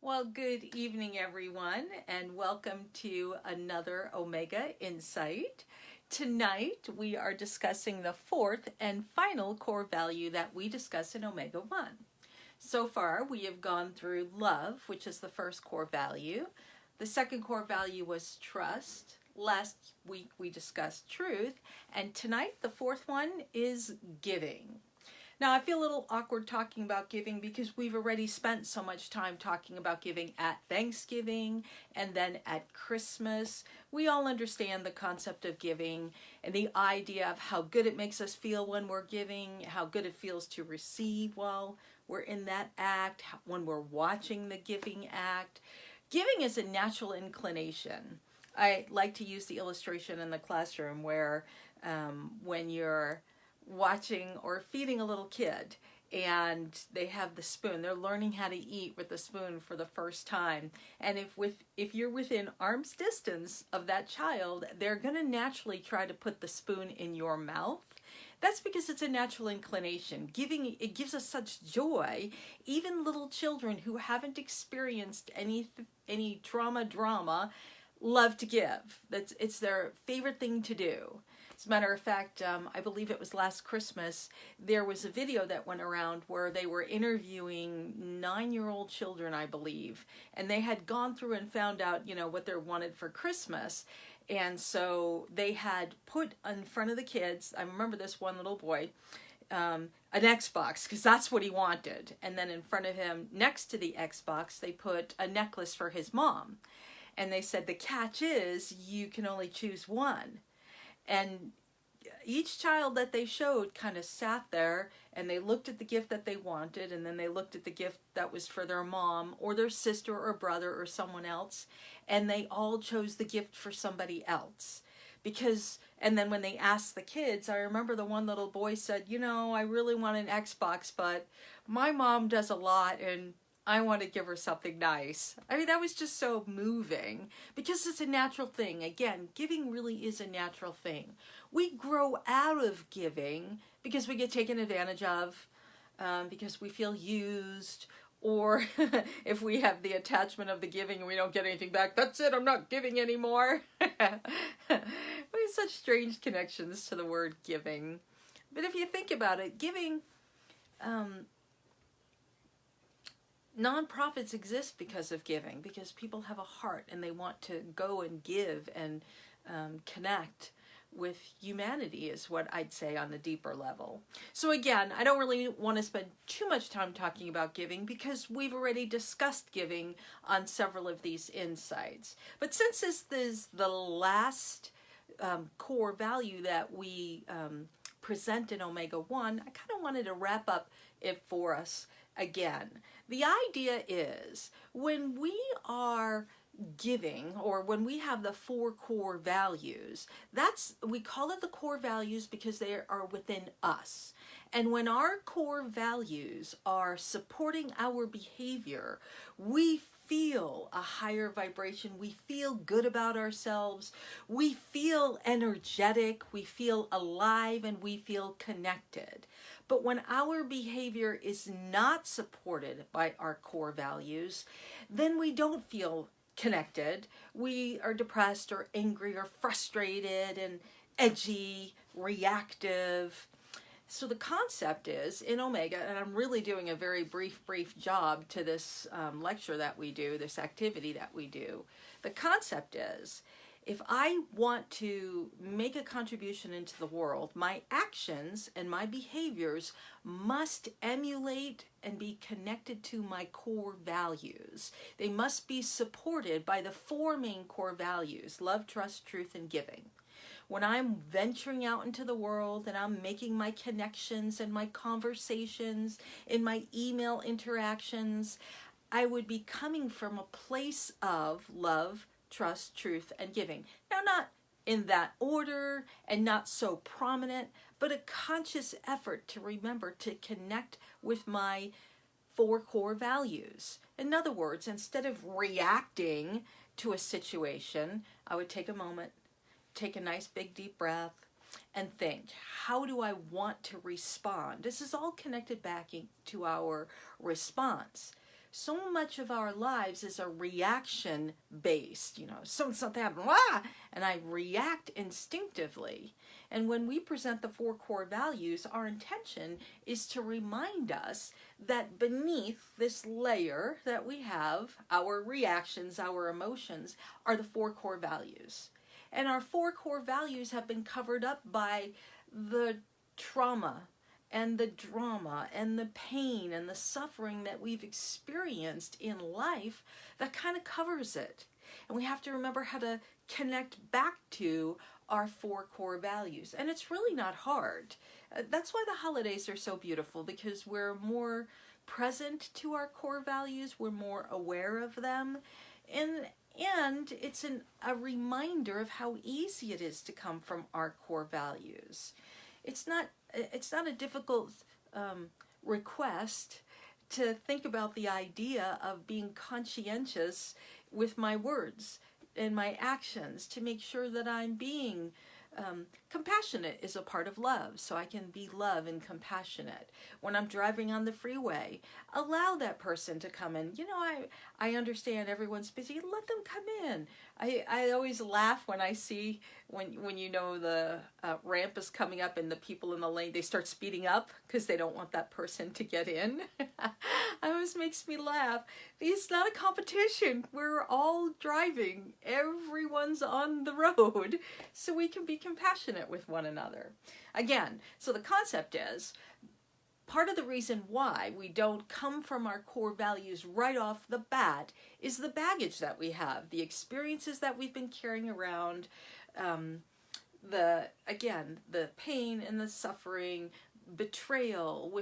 Well, good evening, everyone, and welcome to another Omega Insight. Tonight, we are discussing the fourth and final core value that we discuss in Omega 1. So far, we have gone through love, which is the first core value. The second core value was trust. Last week, we discussed truth. And tonight, the fourth one is giving. Now, I feel a little awkward talking about giving because we've already spent so much time talking about giving at Thanksgiving and then at Christmas. We all understand the concept of giving and the idea of how good it makes us feel when we're giving, how good it feels to receive while we're in that act, when we're watching the giving act. Giving is a natural inclination. I like to use the illustration in the classroom where when you're watching or feeding a little kid and they have the spoon, they're learning how to eat with the spoon for the first time, and if you're within arm's distance of that child, they're going to naturally try to put the spoon in your mouth. That's because it's a natural inclination. Giving, it gives us such joy. Even little children who haven't experienced any drama love to give. It's their favorite thing to do. As a matter of fact, I believe it was last Christmas, there was a video that went around where they were interviewing 9-year-old children, I believe, and they had gone through and found out, what they wanted for Christmas. And so they had put in front of the kids, I remember this one little boy, an Xbox, because that's what he wanted. And then in front of him, next to the Xbox, they put a necklace for his mom. And they said, the catch is you can only choose one. And each child that they showed kind of sat there and they looked at the gift that they wanted, and then they looked at the gift that was for their mom or their sister or brother or someone else, and they all chose the gift for somebody else. And then when they asked the kids, I remember the one little boy said, I really want an Xbox, but my mom does a lot and I want to give her something nice. I mean, that was just so moving because it's a natural thing. Again, giving really is a natural thing. We grow out of giving because we get taken advantage of, because we feel used, or if we have the attachment of the giving and we don't get anything back, that's it, I'm not giving anymore. We have such strange connections to the word giving. But if you think about it, giving... Nonprofits exist because of giving, because people have a heart and they want to go and give and connect with humanity is what I'd say on the deeper level. So again, I don't really want to spend too much time talking about giving because we've already discussed giving on several of these insights. But since this is the last core value that we present in Omega 1, I kind of wanted to wrap up it for us again. The idea is when we are giving, or when we have the 4 core values, we call it the core values because they are within us. And when our core values are supporting our behavior, we feel a higher vibration, we feel good about ourselves, we feel energetic, we feel alive, and we feel connected. But when our behavior is not supported by our core values, then we don't feel connected. We are depressed or angry or frustrated and edgy, reactive. So the concept is, in Omega, and I'm really doing a very brief job to this lecture that we do, this activity that we do. The concept is, if I want to make a contribution into the world, my actions and my behaviors must emulate and be connected to my core values. They must be supported by the 4 main core values: love, trust, truth, and giving. When I'm venturing out into the world and I'm making my connections and my conversations, in my email interactions, I would be coming from a place of love, trust, truth, and giving. Now, not in that order and not so prominent, but a conscious effort to remember to connect with my 4 core values. In other words, instead of reacting to a situation, I would take a moment, take a nice big deep breath, and think, how do I want to respond? This is all connected back to our response. so much of our lives is a reaction based, something happened, ah, and I react instinctively. And when we present the 4 core values, our intention is to remind us that beneath this layer that we have, our reactions, our emotions, are the 4 core values. And our 4 core values have been covered up by the trauma and the drama and the pain and the suffering that we've experienced in life that kind of covers it. And we have to remember how to connect back to our 4 core values. And it's really not hard. That's why the holidays are so beautiful, because we're more present to our core values, we're more aware of them, and it's a reminder of how easy it is to come from our core values. It's not a difficult request to think about the idea of being conscientious with my words and my actions to make sure that I'm being compassionate is a part of love, so I can be love and compassionate. When I'm driving on the freeway, allow that person to come in. I understand everyone's busy. Let them come in. I always laugh when I see when the ramp is coming up and the people in the lane, they start speeding up because they don't want that person to get in. It always makes me laugh. It's not a competition. We're all driving. Everyone's on the road, so we can be compassionate with one another. Again, so the concept is, part of the reason why we don't come from our core values right off the bat is the baggage that we have, the experiences that we've been carrying around, the pain and the suffering, betrayal,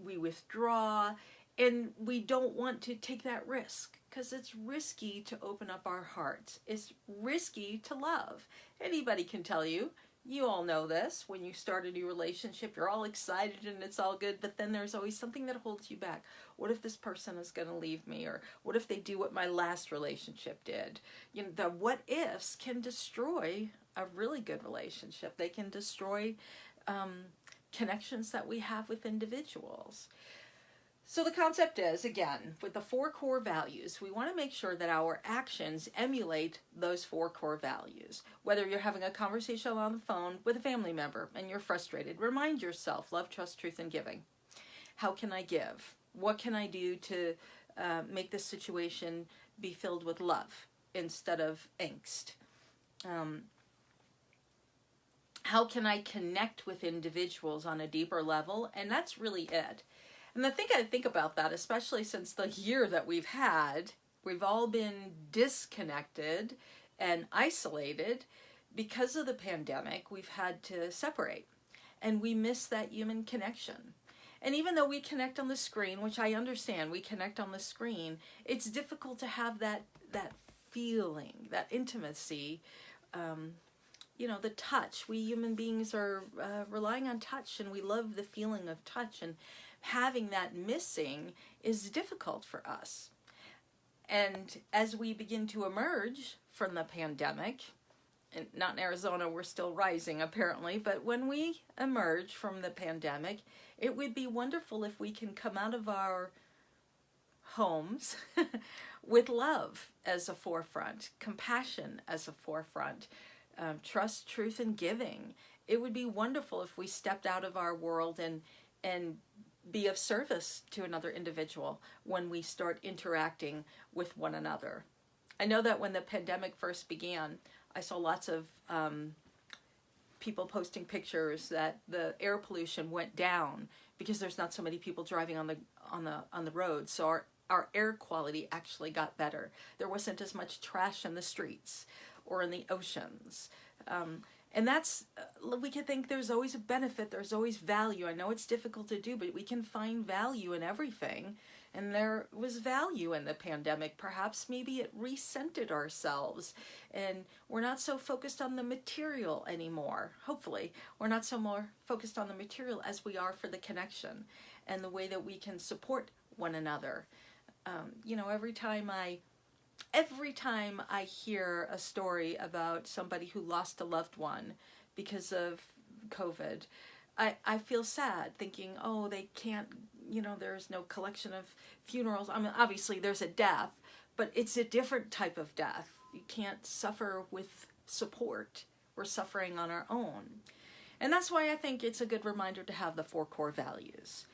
we withdraw, and we don't want to take that risk because it's risky to open up our hearts. It's risky to love. Anybody can tell you. You all know this. When you start a new relationship, you're all excited and it's all good, but then there's always something that holds you back. What if this person is going to leave me? Or what if they do what my last relationship did? The what ifs can destroy a really good relationship. They can destroy connections that we have with individuals. So the concept is, again, with the 4 core values, we want to make sure that our actions emulate those 4 core values. Whether you're having a conversation on the phone with a family member and you're frustrated, remind yourself, love, trust, truth, and giving. How can I give? What can I do to make this situation be filled with love instead of angst? How can I connect with individuals on a deeper level? And that's really it. And the thing I think about that, especially since the year that we've had, we've all been disconnected and isolated because of the pandemic. We've had to separate, and we miss that human connection. And even though we connect on the screen, which I understand, we connect on the screen, it's difficult to have that feeling, that intimacy, the touch. We human beings are relying on touch, and we love the feeling of touch, and having that missing is difficult for us. And as we begin to emerge from the pandemic, and not in Arizona, we're still rising apparently, but when we emerge from the pandemic, it would be wonderful if we can come out of our homes with love as a forefront, compassion as a forefront, trust, truth, and giving. It would be wonderful if we stepped out of our world and be of service to another individual when we start interacting with one another. I know that when the pandemic first began, I saw lots of people posting pictures that the air pollution went down because there's not so many people driving on the road. So our air quality actually got better. There wasn't as much trash in the streets or in the oceans. And that's, we can think there's always a benefit, there's always value. I know it's difficult to do, but we can find value in everything. And there was value in the pandemic. Perhaps maybe it recentered ourselves, and we're not so focused on the material anymore. Hopefully, we're not so more focused on the material as we are for the connection and the way that we can support one another. Every time I hear a story about somebody who lost a loved one because of COVID, I feel sad thinking, oh, they can't you know, there's no collection of funerals. I mean, obviously there's a death, but it's a different type of death. You can't suffer with support. We're suffering on our own. And that's why I think it's a good reminder to have the 4 core values.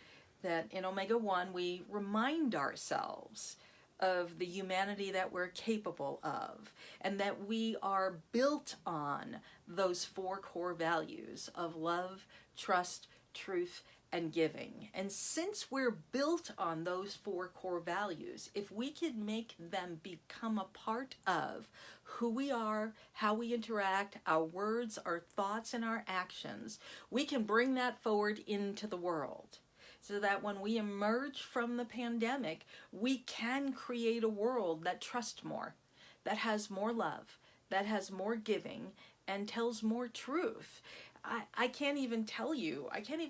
That in Omega 1, we remind ourselves of the humanity that we're capable of, and that we are built on those 4 core values of love, trust, truth, and giving. And since we're built on those 4 core values, if we can make them become a part of who we are, how we interact, our words, our thoughts, and our actions, we can bring that forward into the world. So that when we emerge from the pandemic, we can create a world that trusts more, that has more love, that has more giving, and tells more truth. I can't even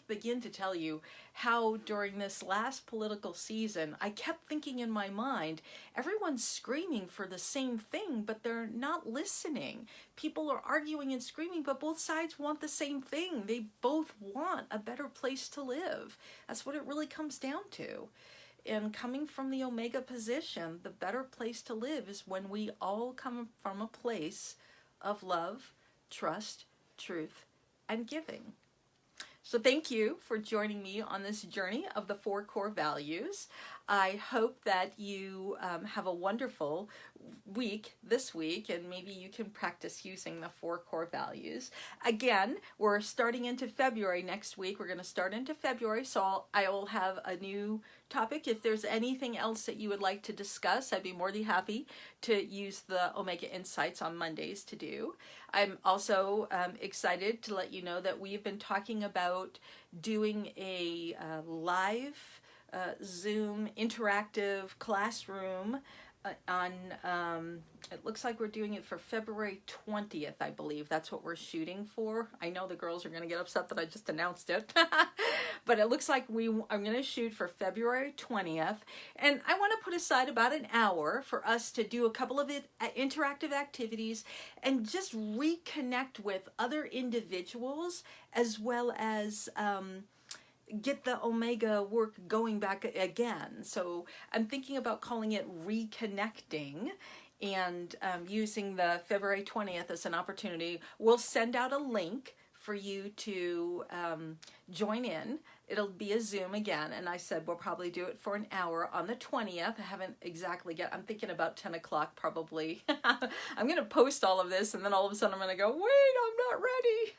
begin to tell you how during this last political season, I kept thinking in my mind, everyone's screaming for the same thing, but they're not listening. People are arguing and screaming, but both sides want the same thing. They both want a better place to live. That's what it really comes down to. And coming from the Omega position, the better place to live is when we all come from a place of love, trust, truth, and giving. So thank you for joining me on this journey of the 4 core values. I hope that you have a wonderful week this week, and maybe you can practice using the 4 core values. Again, we're starting into February next week. We're going to start into February, so I will have a new topic. If there's anything else that you would like to discuss, I'd be more than happy to use the Omega Insights on Mondays to do. I'm also excited to let you know that we've been talking about doing a live Zoom interactive classroom on, it looks like we're doing it for February 20th, I believe. That's what we're shooting for. I know the girls are going to get upset that I just announced it, but it looks like I'm going to shoot for February 20th, and I want to put aside about an hour for us to do a couple of interactive activities and just reconnect with other individuals, as well as get the Omega work going back again. So I'm thinking about calling it Reconnecting, and using the February 20th as an opportunity. We'll send out a link for you to join in. It'll be a Zoom again, and I said we'll probably do it for an hour on the 20th. I haven't exactly I'm thinking about 10 o'clock probably. I'm going to post all of this, and then all of a sudden I'm going to go, wait, I'm not ready.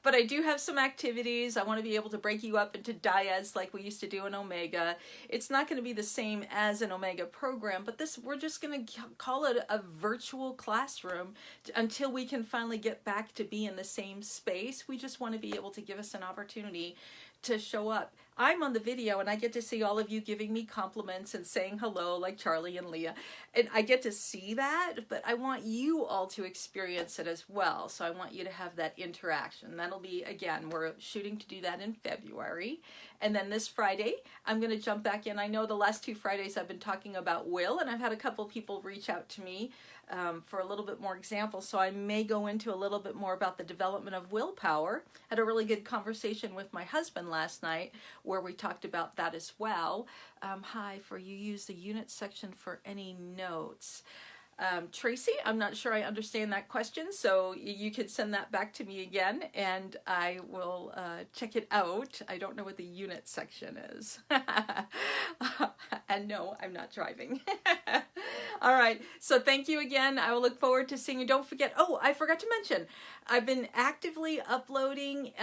But I do have some activities. I want to be able to break you up into dyads like we used to do in Omega. It's not going to be the same as an Omega program, but we're just going to call it a virtual classroom until we can finally get back to be in the same space. We just want to be able to give us an opportunity to show up. I'm on the video and I get to see all of you giving me compliments and saying hello like Charlie and Leah. And I get to see that, but I want you all to experience it as well. So I want you to have that interaction. That'll be, again, we're shooting to do that in February. And then this Friday, I'm going to jump back in. I know the last 2 Fridays I've been talking about will, and I've had a couple people reach out to me for a little bit more examples. So I may go into a little bit more about the development of willpower. Had a really good conversation with my husband last night where we talked about that as well. Hi, for you use the unit section for any notes. Tracy, I'm not sure I understand that question, so you could send that back to me again, and I will check it out. I don't know what the unit section is. And no, I'm not driving. All right, so thank you again. I will look forward to seeing you. Don't forget, oh, I forgot to mention, I've been actively uploading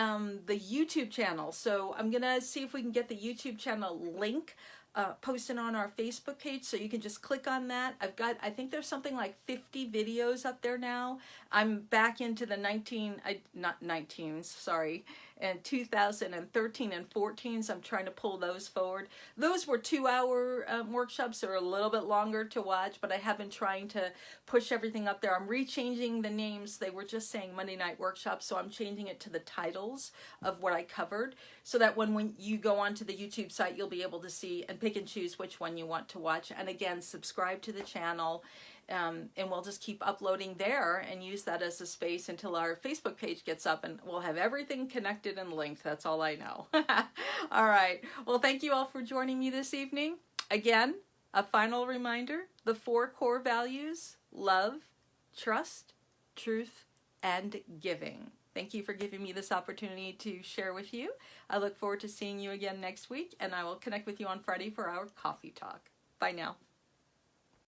the YouTube channel, so I'm going to see if we can get the YouTube channel link posted on our Facebook page, so you can just click on that. I think there's something like 50 videos up there now. I'm back into the 2013 and 14, so I'm trying to pull those forward. Those were 2-hour workshops, or a little bit longer to watch, but I have been trying to push everything up there. I'm rechanging the names. They were just saying Monday night workshops, so I'm changing it to the titles of what I covered, so that when you go onto the YouTube site, you'll be able to see and pick and choose which one you want to watch. And again, subscribe to the channel and we'll just keep uploading there and use that as a space until our Facebook page gets up, and we'll have everything connected and linked. That's all I know. All right. Well, thank you all for joining me this evening. Again, a final reminder, the 4 core values: love, trust, truth, and giving. Thank you for giving me this opportunity to share with you. I look forward to seeing you again next week, and I will connect with you on Friday for our coffee talk. Bye now.